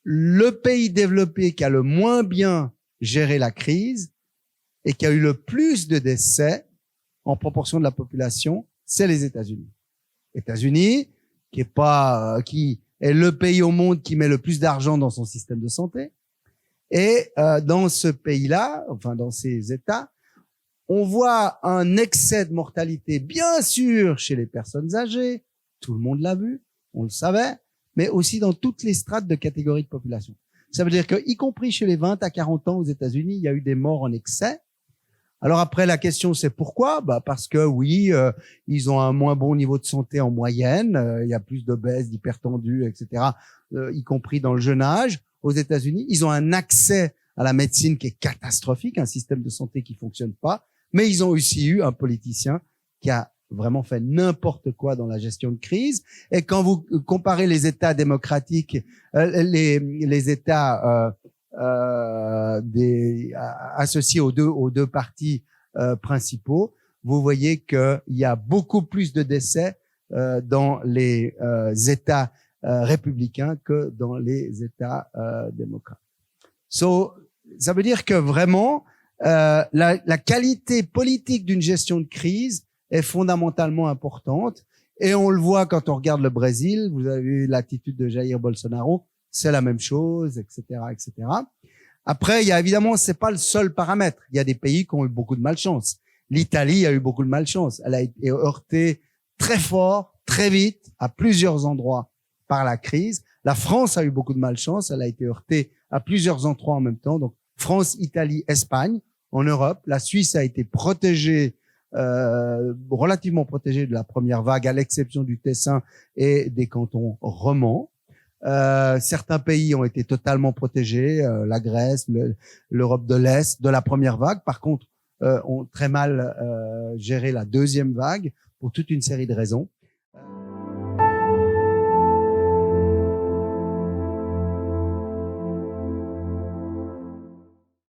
le pays développé qui a le moins bien géré la crise et qui a eu le plus de décès en proportion de la population, c'est les États-Unis. États-Unis, qui est le pays au monde qui met le plus d'argent dans son système de santé. Et dans ce pays-là, enfin dans ces États, on voit un excès de mortalité, bien sûr, chez les personnes âgées. Tout le monde l'a vu, on le savait, mais aussi dans toutes les strates de catégories de population. Ça veut dire que, y compris chez les 20 à 40 ans aux États-Unis, il y a eu des morts en excès. Alors après, la question, c'est pourquoi? Parce que oui, ils ont un moins bon niveau de santé en moyenne. Il y a plus d'obèses, d'hypertendus, etc., y compris dans le jeune âge. Aux États-Unis, ils ont un accès à la médecine qui est catastrophique, un système de santé qui fonctionne pas. Mais ils ont aussi eu un politicien qui a vraiment fait n'importe quoi dans la gestion de crise. Et quand vous comparez les États démocratiques, les États associés aux deux partis principaux, vous voyez qu'il y a beaucoup plus de décès dans les États républicains que dans les États démocrates. Ça veut dire que vraiment la qualité politique d'une gestion de crise est fondamentalement importante, et on le voit quand on regarde le Brésil. Vous avez vu l'attitude de Jair Bolsonaro, c'est la même chose, etc., etc. Après, il y a évidemment, c'est pas le seul paramètre. Il y a des pays qui ont eu beaucoup de malchance. L'Italie a eu beaucoup de malchance. Elle a été heurtée très fort, très vite, à plusieurs endroits par la crise. La France a eu beaucoup de malchance. Elle a été heurtée à plusieurs endroits en même temps. Donc, France, Italie, Espagne. En Europe, la Suisse a été protégée, relativement protégée de la première vague, à l'exception du Tessin et des cantons romans. Certains pays ont été totalement protégés, la Grèce, l'Europe de l'Est, de la première vague. Par contre, ont très mal géré la deuxième vague pour toute une série de raisons.